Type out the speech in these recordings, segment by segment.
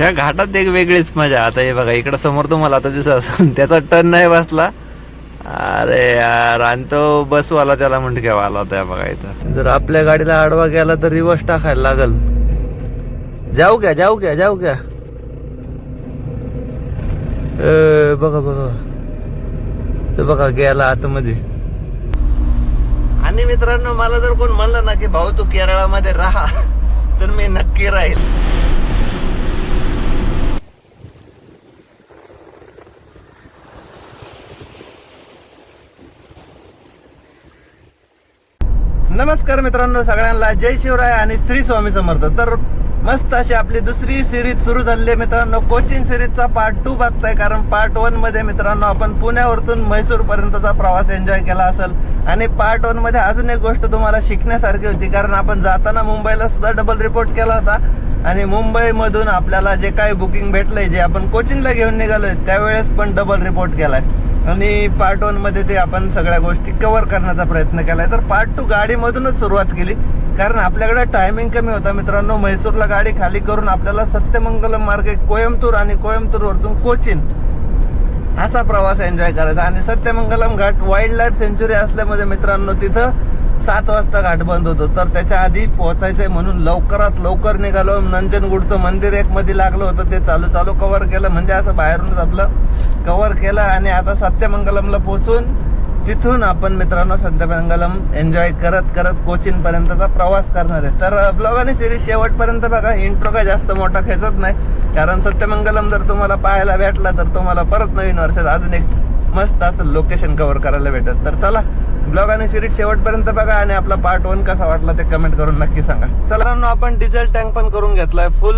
ह्या घाटात एक वेगळीच मजा. आता हे बघा इकडं समोर तुम्हाला आता दिसत त्याचा टर्न नाही बसला. अरे यार, आणि तो बसवाला त्याला मुंडक्या आला होता बघा इथं. जर आपल्या गाडीला आडवा गेला तर रिवर्स टाकायला लागल. जाऊ घ्या जाऊ घ्या जाऊ घ्या. बघा बघा ते बघा गेला आतमध्ये. आणि मित्रांनो, मला जर कोण म्हणलं ना की भाऊ तू केरळामध्ये राहा, तर मी नक्की राहील. नमस्कार मित्रांनो, सगळ्यांना जय शिवराय आणि श्री स्वामी समर्थ. तर मस्त अशी आपली दुसरी सिरीज सुरू झाली आहे मित्रांनो. कोचिंग सिरीजचा पार्ट 2 बघताय. कारण पार्ट 1 मध्ये मित्रांनो आपण पुण्यावरून म्हैसूर पर्यंतचा प्रवास एन्जॉय केला असेल. आणि पार्ट 1 मध्ये अजून एक गोष्ट तुम्हाला शिकण्यासारखी होती. कारण आपण जाताना मुंबईला सुद्धा डबल रिपोर्ट केला होता. आणि मुंबईमधून आपल्याला जे काही बुकिंग भेटलंय, जे आपण कोचिंगला घेऊन निघालोय, त्यावेळेस पण डबल रिपोर्ट केलाय. आणि पार्ट 1 मध्ये ते आपण सगळ्या गोष्टी कव्हर करण्याचा प्रयत्न केलाय. तर पार्ट 2 गाडीमधूनच सुरुवात केली. कारण आपल्याकडे टायमिंग कमी होता मित्रांनो. म्हैसूरला गाडी खाली करून आपल्याला सत्यमंगलम मार्गे कोयंबतूर आणि कोयंबतूरवरून कोचीन असा प्रवास एन्जॉय करायचा. आणि सत्यमंगलम घाट वाईल्ड लाईफ सेंच्युरी असल्यामुळे मित्रांनो तिथं 7 वाजता घाट बंद होतो. तर त्याच्या आधी पोहोचायचंय म्हणून लवकरात लवकर निघालो. नंजनगुडचं मंदिर एक मध्ये लागलं होतं, ते चालू कव्हर केलं. म्हणजे असं बाहेरूनच आपलं कव्हर केलं. आणि आता सत्यमंगलमला पोहोचून तिथून आपण मित्रांनो सत्यमंगलम एन्जॉय करत करत कोचीन पर्यंतचा प्रवास करणार आहे. तर ब्लॉग आणि सिरीज शेवटपर्यंत बघा. इंट्रो काय जास्त मोठा खेचत नाही, कारण सत्यमंगलम जर तुम्हाला पाहायला भेटला तर तुम्हाला परत नवीन वर्षात अजून एक मस्त असं लोकेशन कव्हर करायला भेटत. तर चला, ब्लॉग आणि सिरीज शेवटपर्यंत बघा. आणि आपला पार्ट 1 कसा वाटला ते कमेंट करून नक्की सांगा. चला, आपण डिझेल टँक पण करून घेतलाय फुल.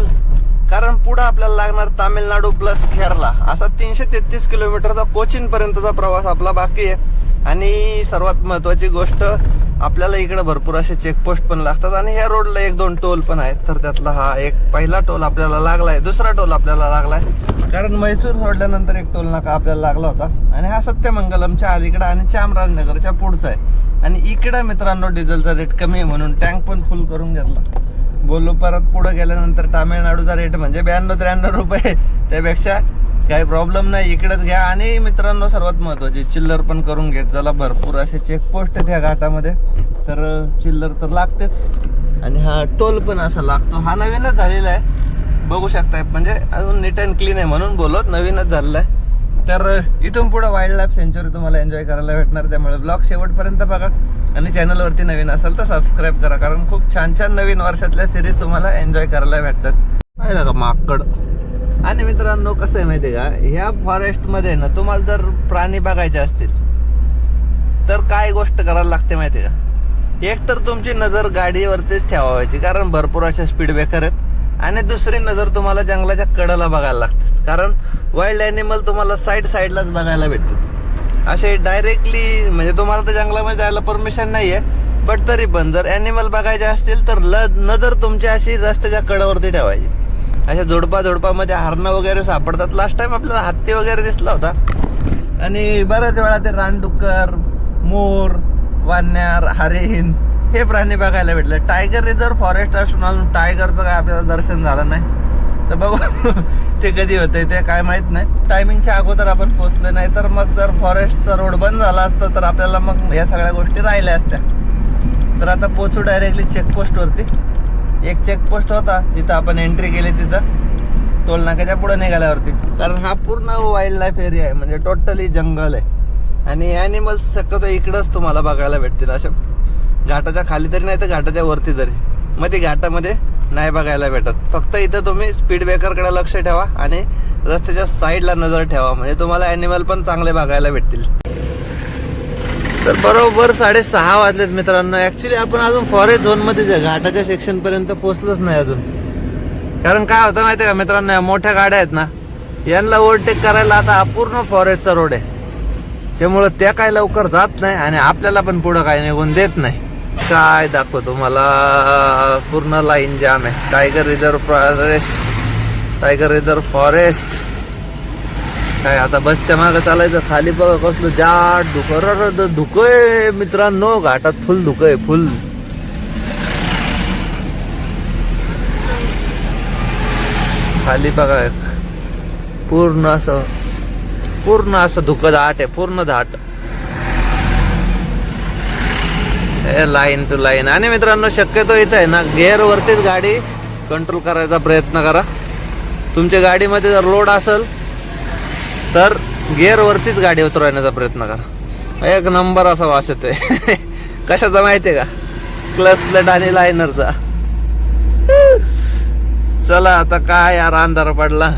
कारण पुढे आपल्याला लागणार तामिळनाडू प्लस केरला, असा 333 किलोमीटरचा कोचीन पर्यंतचा प्रवास आपला बाकी आहे. आणि सर्वात महत्वाची गोष्ट, आपल्याला इकडे भरपूर असे चेकपोस्ट पण लागतात. आणि ह्या रोडला 1-2 टोल पण आहेत. तर त्यातला हा एक पहिला टोल आपल्याला लागलाय, दुसरा टोल आपल्याला लागलाय. कारण म्हैसूर सोडल्यानंतर एक टोल नाका आपल्याला लागला होता. आणि हा सत्यमंगलमच्या अलीकडे आणि चामराजनगरच्या पुढचा आहे. आणि इकडे मित्रांनो डिझेलचा रेट कमी आहे म्हणून टँक पण फुल करून घेतला. बोललो परत पुढे गेल्यानंतर तामिळनाडूचा रेट म्हणजे 92-93 रुपये. त्यापेक्षा काही प्रॉब्लेम नाही, इकडेच घ्या. आणि मित्रांनो सर्वात महत्वाची, चिल्लर पण करून घेत. ज्याला भरपूर असे चेकपोस्ट आहेत या घाटामध्ये, तर चिल्लर तर लागतेच. आणि हा टोल पण असा लागतो. हा नवीनच झालेला आहे, बघू शकताय. म्हणजे अजून नीट अँड क्लीन आहे म्हणून बोलत नवीनच झालेला आहे. तर इथून पुढे वाईल्ड लाईफ सेंच्युरी तुम्हाला एन्जॉय करायला भेटणार. त्यामुळे ब्लॉग शेवटपर्यंत बघा. आणि चॅनलवरती नवीन असेल तर सबस्क्राईब करा, कारण खूप छान छान नवीन वर्षातल्या सिरीज तुम्हाला एन्जॉय करायला भेटतात. पाहिलं का माकड. आणि मित्रांनो कसं आहे माहिती आहे का, ह्या फॉरेस्टमध्ये ना तुम्हाला जर प्राणी बघायचे असतील तर काय गोष्ट करायला लागते माहिती आहे का. एक तर तुमची नजर गाडीवरतीच ठेवायची, कारण भरपूर अशा स्पीड ब्रेकर आहेत. आणि दुसरी नजर तुम्हाला जंगलाच्या कडेला बघायला लागते, कारण वाईल्ड ॲनिमल तुम्हाला साईडलाच बघायला भेटतात. असे डायरेक्टली म्हणजे तुम्हाला तर जंगलामध्ये जायला परमिशन नाहीये, बट तरी पण जर ॲनिमल बघायचे असतील तर नजर तुमची अशी रस्त्याच्या कडेवरती ठेवायची. अशा झोडपामध्ये हरणं वगैरे सापडतात. लास्ट टाइम आपल्याला हत्ती वगैरे दिसला होता. आणि बऱ्याच वेळा ते रानडुक्कर, मोर, वाण्यार, हरिण हे प्राणी बघायला भेटले. टायगर रिझर्व फॉरेस्ट असून अजून टायगरचं काय आपल्याला दर्शन झालं नाही. तर बघू ते कधी होतंय ते काय माहित नाही. टायमिंगच्या अगोदर आपण पोहोचले नाही तर मग जर फॉरेस्टचा रोड बंद झाला असता तर आपल्याला मग या सगळ्या गोष्टी राहिल्या असत्या. तर आता पोहोचू डायरेक्टली चेकपोस्टवरती. एक चेकपोस्ट होता तिथं आपण एंट्री केली, तिथं टोल नाक्याच्या पुढे निघाल्यावरती. कारण हा पूर्ण वाईल्ड लाईफ एरिया आहे, म्हणजे टोटली जंगल आहे. आणि ॲनिमल्स शक्यतो इकडंच तुम्हाला बघायला भेटतील, अशा घाटाच्या खाली तरी नाही तर घाटाच्या वरती तरी. मग ती घाटामध्ये नाही बघायला भेटत. फक्त इथं तुम्ही स्पीड ब्रेकरकडे लक्ष ठेवा आणि रस्त्याच्या साईडला नजर ठेवा, म्हणजे तुम्हाला ॲनिमल पण चांगले बघायला भेटतील. तर बरोबर 6:30 वाजलेत मित्रांनो. ऍक्च्युली आपण अजून फॉरेस्ट झोन मध्ये घाटाच्या सेक्शन पर्यंत पोहोचलोच नाही अजून. कारण काय होतं माहितीये का मित्रांनो, मोठ्या गाड्या आहेत ना, यांना ओव्हरटेक करायला आता हा पूर्ण फॉरेस्टचा रोड आहे. त्यामुळं त्या काय लवकर जात नाही आणि आपल्याला पण पुढं काय निघून देत नाही. काय दाखवतो मला, पूर्ण लाईन जाम आहे. टायगर रिझर्व फॉरेस्ट काय आता बसच्या मागं चालायचं. खाली बघा कसलं जाट धुकं आहे मित्रांनो. घाटात फुल धुकं आहे, फुल. खाली बघा पूर्ण असं धुकं दाट आहे, पूर्ण दाट. Line to line. आणि मित्रांनो शक्यतो इथं आहे ना गेअर वरतीच गाडी कंट्रोल करायचा प्रयत्न करा. तुमच्या गाडीमध्ये जर लोड असेल तर गेअर वरतीच गाडी उतरवण्याचा प्रयत्न करा. एक नंबर असा वास येतोय. कशाचा माहितीये का? क्लच प्लेट आणि लायनरचा. चला आता काय यार अंधार पडला.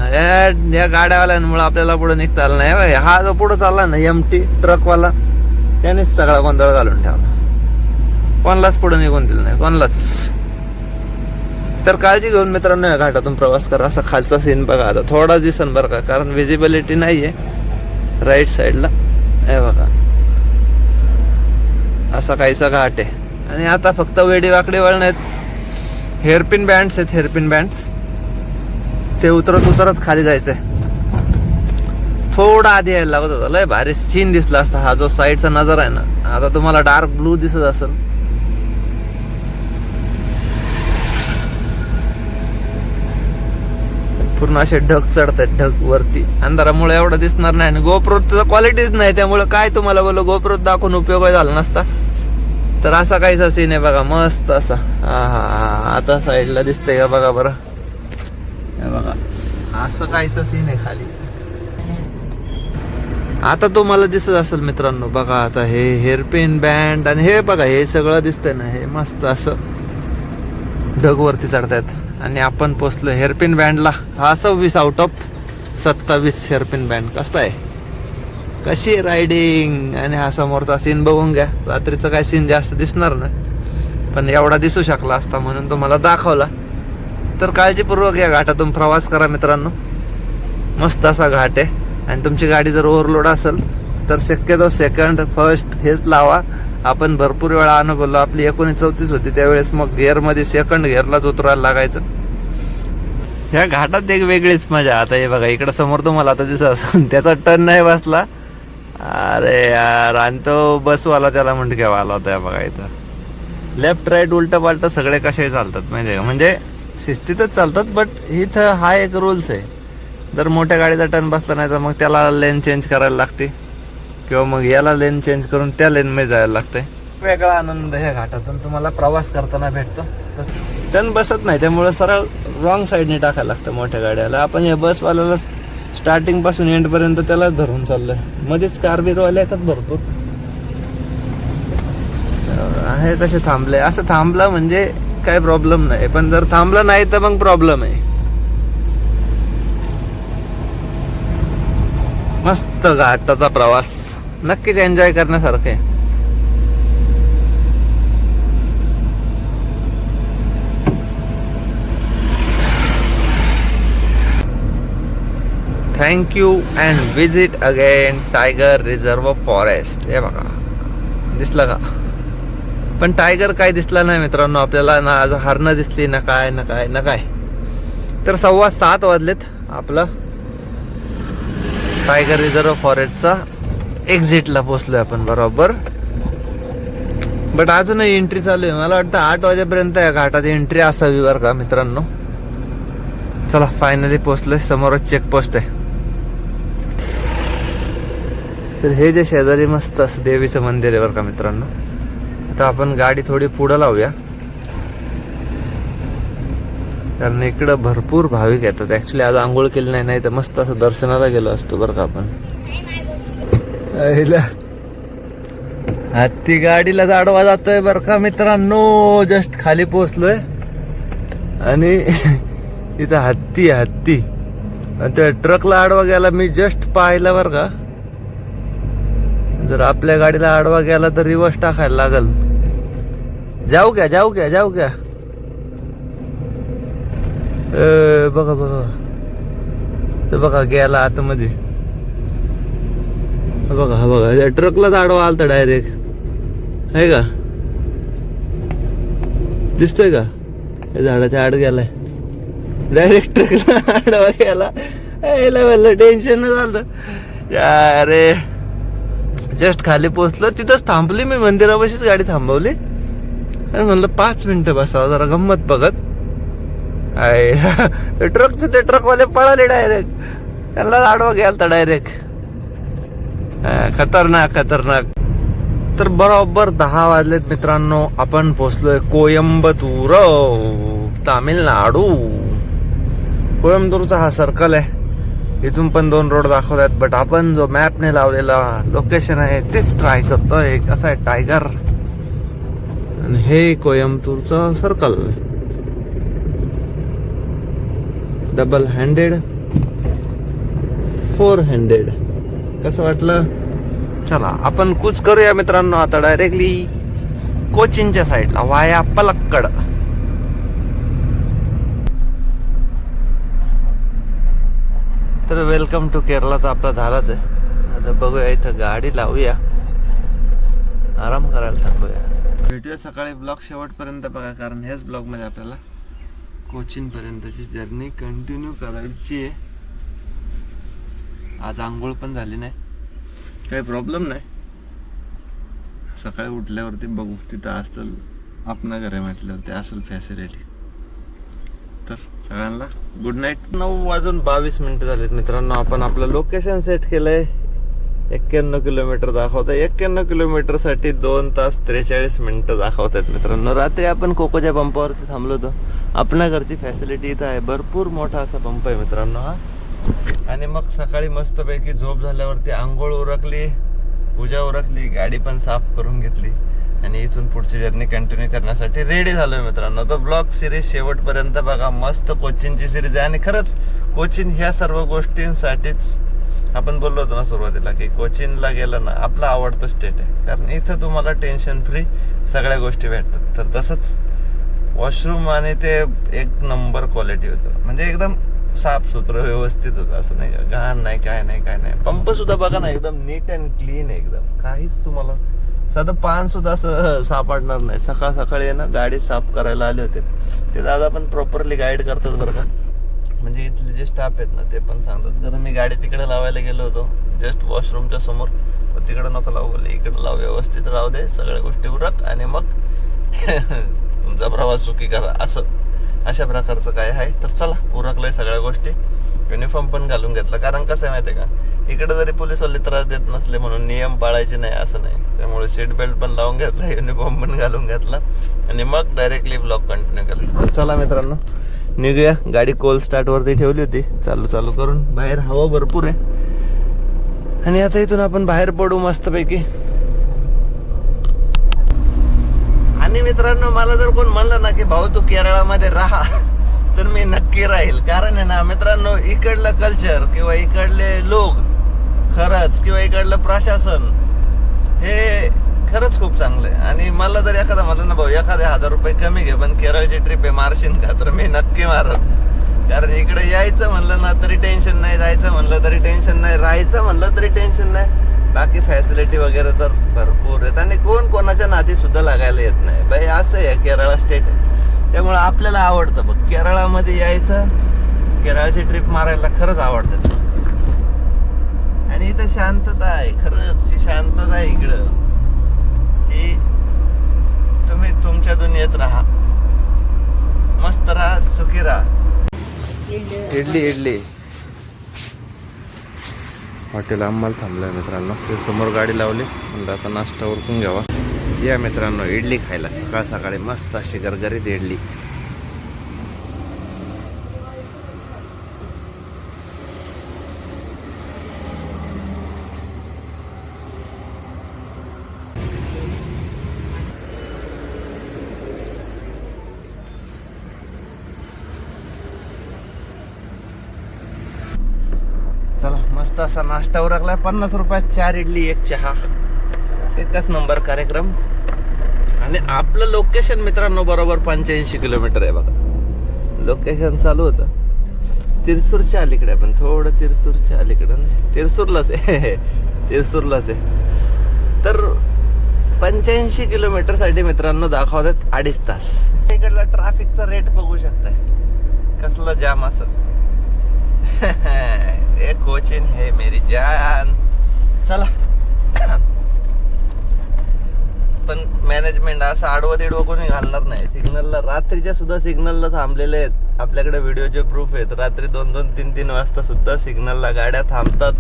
या गाड्यावाल्यांमुळे आपल्याला पुढे निघता आलं नाही. हा जो पुढे चालला ना एमटी ट्रकवाला, त्यानेच सगळा गोंधळ घालून ठेवला. कोणालाच पुढे निघून दिलं नाही, कोणालाच. तर काळजी घेऊन मित्रांनो या घाटातून प्रवास करा. असा खालचा सीन बघा. आता थोडा दिसन बरं का, कारण विजिबिलिटी नाहीये राईट साईडला. हे बघा असा काहीसा घाट आहे. आणि आता फक्त वेडी वाकडी वळण आहेत. हेअरपिन बँड्स आहेत, हेअरपिन बँड्स. ते उतरत खाली जायचंय. थोडा आधी यायला लागत होता. लय भारी सीन दिसला असता. हा जो साईडचा नजर आहे ना, आता तुम्हाला डार्क ब्लू दिसत असेल. पूर्ण असे ढग चढतात, ढग वरती. अंधारामुळे एवढं दिसणार नाही. आणि गोप्रोचा क्वालिटीच नाही, त्यामुळे काय तुम्हाला बोललो गोप्रो दाखवून उपयोग झाला नसता. तर असा काहीसा सीन आहे बघा, मस्त असा. हा आता साईडला दिसतंय का बघा बरं. हे बघा असं काहीसा सीन आहे खाली. आता तुम्हाला दिसत असेल मित्रांनो बघा. आता हे हेअरपिन बँड आणि हे बघा हे सगळं दिसतंय ना, हे मस्त असं ढग वरती चढतायत. आणि आपण पोचलो हेअरपिन बँडला. हा 26 आउट ऑफ 27 हेअरपिन बँड. कसं आहे, कशी रायडिंग. आणि हा समोरचा सीन बघून घ्या. रात्रीचं काय सीन जास्त दिसणार ना, पण एवढा दिसू शकला असता म्हणून तुम्हाला दाखवला. तर काळजीपूर्वक या घाटातून प्रवास करा मित्रांनो. मस्त असा घाट आहे. आणि तुमची गाडी जर ओव्हरलोड असेल तर शक्यतो सेकंड फर्स्ट हेच लावा. आपण भरपूर वेळा अनुभवलो. आपली 1934 होती त्यावेळेस मग गिअरमध्ये सेकंड गिअरलाच उतरायला लागायचं. ह्या घाटात एक वेगळीच मजा. आता हे बघा इकडं समोर तुम्हाला आता दिसत असेल, त्याचा टर्न नाही बसला. अरे यार, आणि तो बसवाला त्याला मुंडक्या आला होता. बघा इथं लेफ्ट राईट उलट पालट सगळे कसे चालतात माहिती का. म्हणजे शिस्तीतच चालतात, बट इथं हा एक रूल्स आहे. जर मोठ्या गाडीचा टर्न बसला नाही तर मग त्याला लेन चेंज करायला लागते, किंवा मग याला लेन चेंज करून त्या लेनमध्ये जायला लागतंय. वेगळा आनंद ह्या घाटातून तुम्हाला प्रवास करताना भेटतो. टर्न बसत नाही त्यामुळे सरळ रॉंग साईडने टाकायला लागतं मोठ्या गाड्याला. आपण या बसवाल्याला स्टार्टिंग पासून एंड पर्यंत त्याला धरून चाललोय. मध्येच कारबीरवाले येतात भरपूर. आहे कसे थांबले. असं थांबला म्हणजे काय प्रॉब्लेम नाही, पण जर थांबला नाही तर मग प्रॉब्लेम आहे. मस्त घाटाचा प्रवास नक्कीच एन्जॉय करण्यासारखं आहे. Thank you and visit again tiger reserve forest. हे बघा दिसलं का. पण टायगर काय दिसला नाही मित्रांनो आपल्याला. ना आज हरणं दिसली ना काय ना काय ना काय. तर 7:15 वाजलेत. आपलं टायगर रिझर्व फॉरेस्टचा एक्झिटला पोहोचलोय आपण बरोबर. बट अजूनही एंट्री चालू आहे. मला वाटतं 8 वाजेपर्यंत या घाटात एंट्री असावी बरं का मित्रांनो. चला फायनली पोहोचलोय. समोरच चेकपोस्ट आहे. तर हे जे शेजारी मस्त असं देवीचं मंदिर आहे बरं का मित्रांनो. आता आपण गाडी थोडी पुढं लावूया, कारण इकडं भरपूर भाविक येतात. ऍक्च्युली आज आंघोळ केली नाही तर मस्त असं दर्शनाला गेलो असतो बरं का आपण. हत्ती गाडीला आडवा जातोय बरं का मित्रांनो. जस्ट खाली पोहोचलोय आणि इथं हत्ती हत्ती आणि त्या ट्रकला आडवा गेला. मी जस्ट पाहिलं बरं का. जर आपल्या गाडीला आडवा गेला तर रिवर्स टाकायला लागल. जाऊ घ्या जाऊ घ्या जाऊ घ्या. बघा बघा ते बघा गेला आतमध्ये. बघा हा बघा त्या ट्रकलाच आडवा आलता डायरेक्ट. आहे का, दिसतोय का. झाडाच्या आड गेलाय डायरेक्ट. ट्रकला आडवा गेला. टेन्शन झालं. अरे जस्ट खाली पोहोचलो. तिथंच थांबली मी. मंदिरापाशीच गाडी थांबवली आणि म्हणलं 5 मिनिटं बसावं जरा गंमत बघत. ते ट्रकचे ते ट्रकवाले पळाले डायरेक्ट, त्यांना आडवा घ्याल डायरेक्ट. खतरनाक खतरनाक. तर बरोबर 10 वाजलेत मित्रांनो, आपण पोहोचलोय कोयंबतूर, तामिळनाडू. कोयंबतूरचा हा सर्कल आहे, इथून पण 2 रोड दाखवत आहेत, बट आपण जो मॅपने लावलेला लोकेशन आहे तेच ट्राय करतोय. कसं आहे टायगर, आणि हे कोयंबतूरचं सर्कल. Double handed 4 handed. कसं वाटलं? चला आपण कूच करूया मित्रांनो आता डायरेक्टली कोचीनच्या साईडला वाया पलक्कड. तर वेलकम टू केरला तर आपला झालाच आहे. आता बघूया, इथं गाडी लावूया, आराम करायला थांबूया. भेटूया सकाळी. ब्लॉग शेवटपर्यंत बघा, कारण ह्याच ब्लॉग मध्ये आपल्याला कोचीन पर्यंतची जर्नी कंटिन्यू करायची आहे. आज आंघोळ पण झाली नाही, काही प्रॉब्लेम नाही. सकाळी उठल्यावरती बघू, तिथं असेल आपणा घरे म्हटल्यावरती असेल फॅसिलिटी. तर सगळ्यांना गुड नाईट. 9:22 झालेत मित्रांनो. आपण आपलं लोकेशन सेट केलंय. 91 किलोमीटर दाखवतंय. 91 किलोमीटर साठी 2 तास 43 मिनिटं दाखवत आहेत मित्रांनो. रात्री आपण कोकोच्या पंपावरती थांबलो होतो. आपल्या घरची फॅसिलिटी इथं आहे, भरपूर मोठा असा पंप आहे मित्रांनो हा. आणि मग सकाळी मस्तपैकी झोप झाल्यावरती आंघोळ उरकली, पूजा उरकली, गाडी पण साफ करून घेतली, आणि इथून पुढची जर्नी कंटिन्यू करण्यासाठी रेडी झालोय मित्रांनो. तर ब्लॉग सिरीज शेवटपर्यंत बघा. मस्त कोचीनची सिरीज आहे, आणि खरंच कोचीन ह्या सर्व गोष्टींसाठीच आपण बोललो होतो ना सुरुवातीला, की कोचीनला गेलं ना आपलं आवडतं स्टेट आहे, कारण इथं तुम्हाला टेन्शन फ्री सगळ्या गोष्टी भेटतात. तर तसंच वॉशरूम आणि ते एक नंबर क्वालिटी होतं, म्हणजे एकदम साफ सुथरं व्यवस्थित होतं. असं नाही घाण नाही, काय नाही काय नाही. पंप सुद्धा बघा ना, एकदम नीट अँड क्लीन आहे एकदम. काहीच तुम्हाला साधं पान सुद्धा असं सापडणार नाही. सकाळ सकाळी आहे ना गाडी साफ करायला आले होते ते दादा पण प्रॉपरली गाईड करतात बरं का. म्हणजे इथले जे स्टाफ आहेत ना ते पण सांगतात. कारण मी गाडी तिकडे लावायला गेलो होतो जस्ट वॉशरूमच्या समोर, तिकडे नको लावू बोलले, इकडे लाव, व्यवस्थित राहू दे, सगळ्या गोष्टी उरक आणि मग तुमचा प्रवास सुखी करा, असं अशा प्रकारचं काय आहे. तर चला, उरकलंय सगळ्या गोष्टी. युनिफॉर्म पण घालून घेतला, कारण कसं आहे माहिती आहे का, इकडे जरी पोलीसवाले त्रास देत नसले म्हणून नियम पाळायचे नाही असं नाही. त्यामुळे सीट बेल्ट पण लावून घेतला, युनिफॉर्म पण घालून घेतला, आणि मग डायरेक्टली ब्लॉग कंटिन्यू केला. तर चला मित्रांनो निघूया. गाडी कोल स्टार्ट वरती ठेवली होती, चालू करून. बाहेर हवा भरपूर आहे, आणि आता इथून आपण बाहेर पडू मस्तपैकी. आणि मित्रांनो मला जर कोण म्हणलं ना की भाऊ तू केरळामध्ये राहा, तर मी नक्की राहील. कारण आहे ना मित्रांनो, इकडलं कल्चर किंवा इकडले लोक खरंच, किंवा इकडलं प्रशासन हे खरंच खूप चांगलं आहे. आणि मला जर एखादा म्हणलं ना भाऊ एखादे 1000 रुपये कमी घे पण केरळची ट्रिप आहे मारशील का, तर मी नक्की मारत. कारण इकडे यायचं म्हणलं ना तरी टेन्शन नाही, जायचं म्हणलं तरी टेन्शन नाही, राहायचं म्हणलं तरी टेन्शन नाही. बाकी फॅसिलिटी वगैरे तर भरपूर आहेत, आणि कोण कोणाच्या नादी सुद्धा लागायला येत नाही. बाई असं आहे, केरळा स्टेट आहे, त्यामुळे आपल्याला आवडतं बघ केरळामध्ये यायचं. केरळची ट्रिप मारायला खरंच आवडतं. आणि इथं शांतता आहे, खरंच शांतता आहे इकडं, की तुम्ही तुमच्या दुनियेत राहा, मस्त राहा, सुखी राहा. इडली हॉटेल आम्हाला थांबलंय मित्रांनो. ते समोर गाडी लावली, म्हणलं आता नाश्ता उरकून घ्यावा. या मित्रांनो इडली खायला सकाळ सकाळी मस्त अशी गरगरीत इडली. चला मस्त असा नाश्ता उरकला. 50 रुपयात 4 इडली 1 चहा, एकच नंबर कार्यक्रम. आणि आपलं लोकेशन मित्रांनो बरोबर 85 किलोमीटर आहे बघा. लोकेशन चालू होतं तिरसूरच्या अलीकडे, पण थोडं तिरसूरच्या अलीकडे नाही, तिरसूरलाच आहे तिरसूरलाच आहे. तर 85 किलोमीटर साठी मित्रांनो दाखवतात 2.5 तास. इकडला ट्रॅफिकचा रेट बघू शकताय, कसला जाम असं. ये कोचीन है मेरी जान. चला पण मॅनेजमेंट असं आडवं तिडवं कोणी घालणार नाही. सिग्नलला रात्रीच्या सुद्धा सिग्नलला थांबलेले आहेत. आपल्याकडे व्हिडिओचे प्रूफ आहेत. रात्री 2-2, 3-3 वाजता सुद्धा सिग्नलला गाड्या थांबतात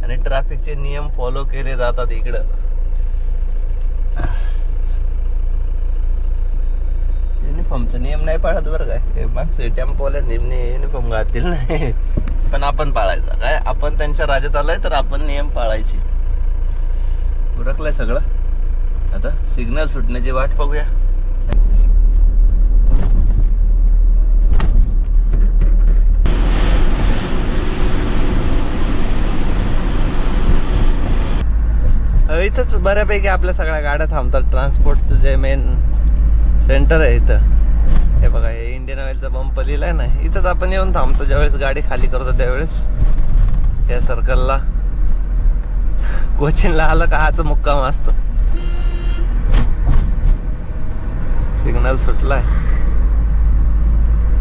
आणि ट्रॅफिकचे नियम फॉलो केले जातात इकडं. युनिफॉर्मचा नियम नाही पाळत बरं काय, मागचे टेम्पोवाल्या युनिफॉर्म घातलेल नाही, पण आपण पाळायचा. काय आपण त्यांच्या राज्यात आलोय तर आपण नियम पाळायचे. उरकलंय सगळं. आता सिग्नल सुटण्याची वाट बघूया. इथंच बऱ्यापैकी आपल्या सगळ्या गाड्या थांबतात. ट्रान्सपोर्टचं जे मेन सेंटर आहे इथं, हे बघा, हे इंडियन ऑइलचा पंप लिहिलाय ना, इथंच आपण येऊन थांबतो ज्यावेळेस गाडी खाली करतो त्यावेळेस. या सर्कलला कोचिनला आलं का हाच मुक्काम असतो. सिग्नल सुटलाय.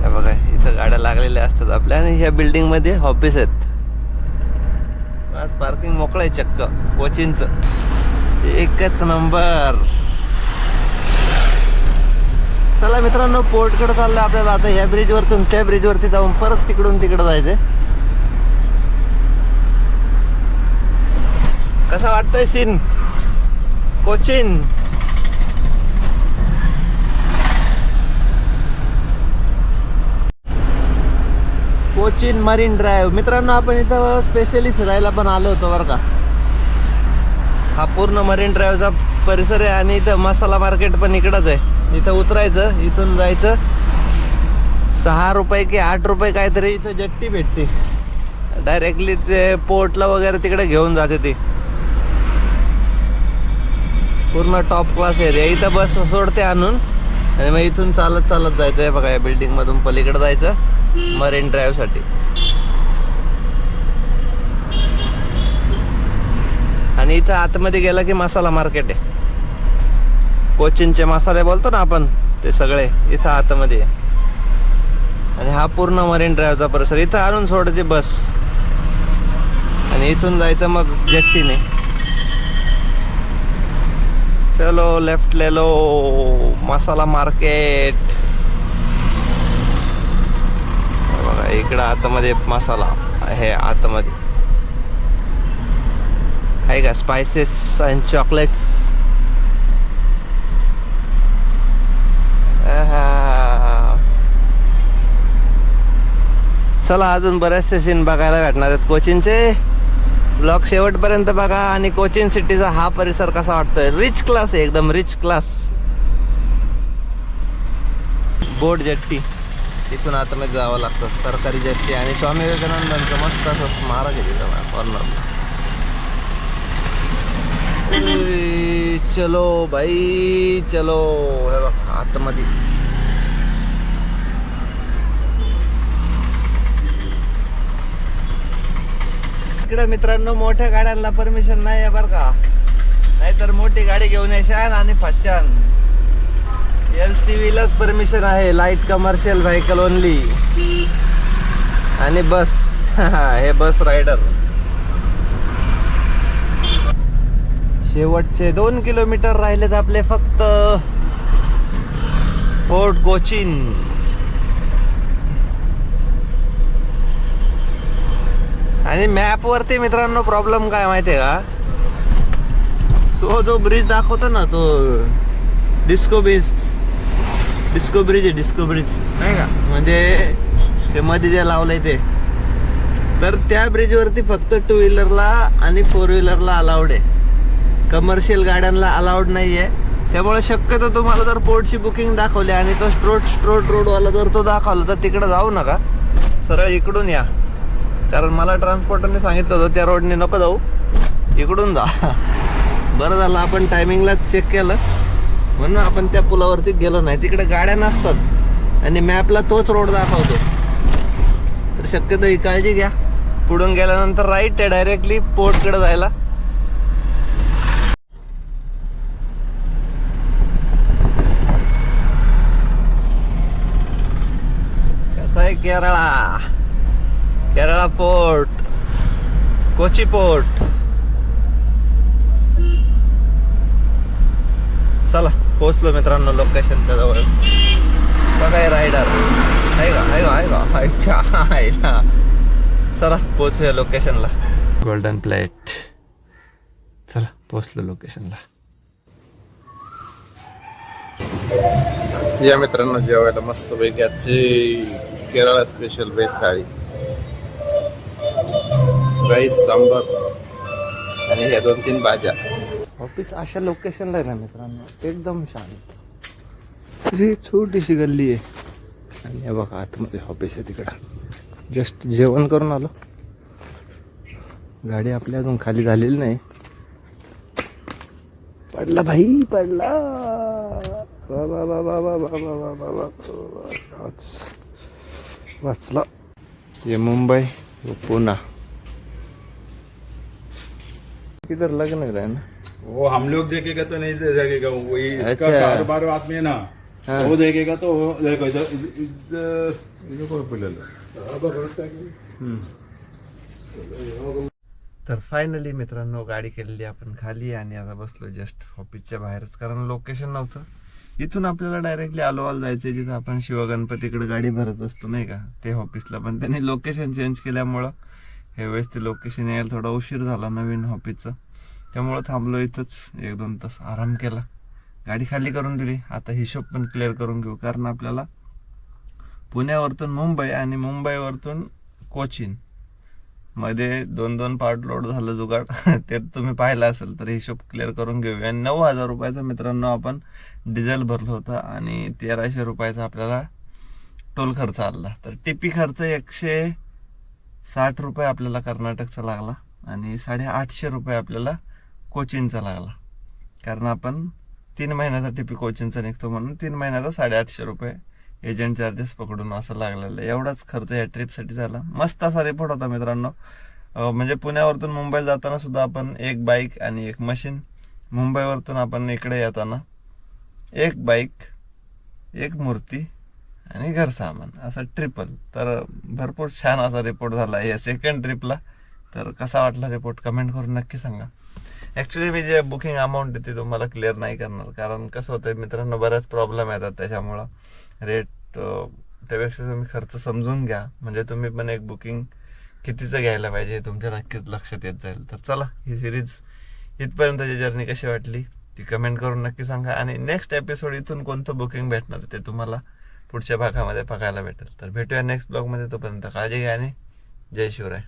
हे बघा, इथं गाड्या लागलेल्या असतात आपल्या. आणि ह्या बिल्डिंग मध्ये ऑफिस आहेत. आज पार्किंग मोकळं आहे चक्क कोचिनचं. एकच नंबर. चला मित्रांनो, पोर्टकडे चाललोय आपल्याला. आता ह्या ब्रिज वरतून त्या ब्रिज वरती जाऊन परत तिकडून तिकडे जायचंय. कसा वाटतोय scene Cochin? Cochin Marine Drive. मित्रांनो, आपण इथं स्पेशली फिरायला पण आलो होतो बरं का. हा पूर्ण मरीन ड्राईव्हचा परिसर आहे आणि इथं मसाला मार्केट पण इकडंच आहे. इथं उतरायचं, इथून जायचं. 6 रुपये की 8 रुपये काहीतरी इथं जट्टी भेटते. डायरेक्टली ते पोर्टला वगैरे तिकडे घेऊन जाते ती. पूर्ण टॉप क्लास एरिया. इथं बस सोडते आणून आणि मग इथून चालत चालत जायचं आहे बघा. या बिल्डिंग मधून पलीकडे जायचं मरीन ड्राईव्ह साठी. आणि इथं आतमध्ये गेला की मसाला मार्केट आहे. कोचिनचे मसाले बोलतो ना आपण, ते सगळे इथं आतमध्ये आहे. आणि हा पूर्ण मरीन ड्राईव्हचा परिसर. इथं आणून सोडते बस आणि इथून जायचं मग जेट्टीने. चलो लेफ्ट ले लो, मसाला मार्केट. बघा इकडं आतमध्ये मसाला आहे. आतमध्ये आहे का स्पायसेस अँड चॉकलेट्स. चला, अजून बरेचसे सीन बघायला भेटणार आहेत कोचिनचे. ब्लॉग शेवटपर्यंत बघा. आणि कोचिन सिटीचा हा परिसर कसा वाटतोय? रिच क्लास आहे, एकदम रिच क्लास. बोट जेट्टी, इथून आतमध्ये जावं लागतं. सरकारी जेट्टी आणि स्वामी विवेकानंदांचं मस्त असं स्मारक आहे तिथं कॉर्नरला. चलो भाई चलो. हे बघ आतमध्ये. इकडे मित्रांनो मोठ्या गाड्यांना परमिशन नाही आहे बरं का. नाहीतर मोठी गाडी घेऊन यायशान आणि फसशान. LCV लाच परमिशन आहे. Light commercial vehicle only. आणि बस हे बस रायडर. शेवटचे 2 किलोमीटर राहिलेत आपले फक्त. फोर्ट कोचिन. आणि मॅप वरती मित्रांनो प्रॉब्लेम काय माहितीये का, तो जो ब्रिज दाखवतो ना, तो डिस्को ब्रिज आहे. डिस्को ब्रिज नाही का, म्हणजे ते मध्ये जे लावलंय ते. तर त्या ब्रिज वरती फक्त 2 व्हीलरला आणि 4 व्हीलरला अलाउड आहे. कमर्शियल गाड्यांना अलाउड नाहीये. त्यामुळे शक्यतो तुम्हाला जर पोर्टची बुकिंग दाखवली आणि तो स्ट्रोट रोडवाला जर तो दाखवला तर तिकडे जाऊ नका, सरळ इकडून या. कारण मला ट्रान्सपोर्टरने सांगितलं होतं त्या रोडने नको जाऊ, इकडून जा. बरं झालं आपण टायमिंगलाच चेक केलं म्हणून आपण त्या पुलावरती गेलो नाही. तिकडे गाड्या नसतात आणि मॅपला तोच रोड दाखवतो. तर शक्यतो ही काळजी घ्या. पुढून गेल्यानंतर राईट आहे डायरेक्टली पोर्टकडे जायला. कसा आहे केरळा पोर्ट, कोची पोर्ट. चला पोहोचलो मित्रांनो लोकेशनच्या जवळ. बघा रायडर आहे का. चला पोहोचूया लोकेशनला. Golden plate. चला पोहोचलो लोकेशनला. या मित्रांनो जेवायला मस्त पैकी आजची केरळ स्पेशल व्हेज थाळी, राईस, सांबर आणि ह्या 2-3 भाज्या. ऑफिस अशा लोकेशनला आहे ना मित्रांनो, एकदम शांत. ही छोटीशी गल्ली आहे आणि हे बघा आतमध्ये ऑफिस आहे. तिकडं जस्ट जेवण करून आलो. गाडी आपली अजून खाली झालेली नाही. पडला भाई पडला. वाचला. ये मुंबई वो पुणे. किधर लग्न है ना वो हम लोग देखेगा तो नहीं देखेगा, वही इसका अच्छा। कारोबार आदमी है ना, हाँ। वो देखेगा तो देखो इधर कोई बोलेगा। तर फायनली मित्रांनो गाडी केलेली आपण खाली आणि आता बसलो जस्ट ऑफिसच्या बाहेरच, कारण लोकेशन नव्हतं. इथून आपल्याला डायरेक्टली आलोवाल जायचंय, जिथं आपण शिवगणपतीकडे गाडी भरत असतो नाही का, ते ऑफिसला. पण त्यांनी लोकेशन चेंज केल्यामुळं ह्या वेळेस ते लोकेशन यायला थोडा उशीर झाला नवीन ऑफिसचं. त्यामुळं थांबलो इथंच, 1-2 तास आराम केला, गाडी खाली करून दिली. आता हिशोब पण क्लिअर करून घेऊ, कारण आपल्याला पुण्यावरतून मुंबई आणि मुंबईवरतून कोचीन मध्ये 2-2 पार्ट लोड झालं जुगाड. ते तुम्ही पाहिलं असेल तर हिशोब क्लिअर करून घेऊया. 9,000 रुपयाचा मित्रांनो आपण डिझेल भरलं होतं आणि 1,300 रुपयाचा आपल्याला टोल खर्च आला. तर टिपी खर्च 160 रुपये आपल्याला कर्नाटकचा लागला आणि 850 रुपये आपल्याला कोचीनचा लागला, कारण आपण 3 महिन्याचा टिपी कोचीनचा निघतो म्हणून 3 महिन्याचा 850 रुपये एजंट चार्जेस पकडून असं लागलेलं. एवढाच खर्च या ट्रिपसाठी झाला. मस्त असा रिपोर्ट होता मित्रांनो. म्हणजे पुण्यावरतून मुंबईला जाताना सुद्धा आपण 1 बाईक आणि 1 मशीन, मुंबईवरतून आपण इकडे येताना 1 बाईक, 1 मूर्ती आणि घर सामान, असं ट्रिपल. तर भरपूर छान असा रिपोर्ट झाला या सेकंड ट्रिपला. तर कसा वाटला रिपोर्ट कमेंट करून नक्की सांगा. ॲक्च्युली मी जे बुकिंग अमाऊंट आहे ते तुम्हाला क्लिअर नाही करणार, कारण कसं होतं मित्रांनो, बऱ्याच प्रॉब्लेम येतात त्याच्यामुळं. रेट त्यापेक्षा तुम्ही खर्च समजून घ्या, म्हणजे तुम्ही पण एक बुकिंग कितीचं घ्यायला पाहिजे हे तुमच्या नक्कीच लक्षात येत जाईल. तर चला, ही सिरीज इथपर्यंतची जर्नी कशी वाटली ती कमेंट करून नक्की सांगा. आणि नेक्स्ट एपिसोड इथून कोणतं बुकिंग भेटणार ते तुम्हाला पुढच्या भागामध्ये बघायला भेटेल. तर भेटूया नेक्स्ट ब्लॉगमध्ये. तोपर्यंत काळजी घ्या आणि जय शिवराय.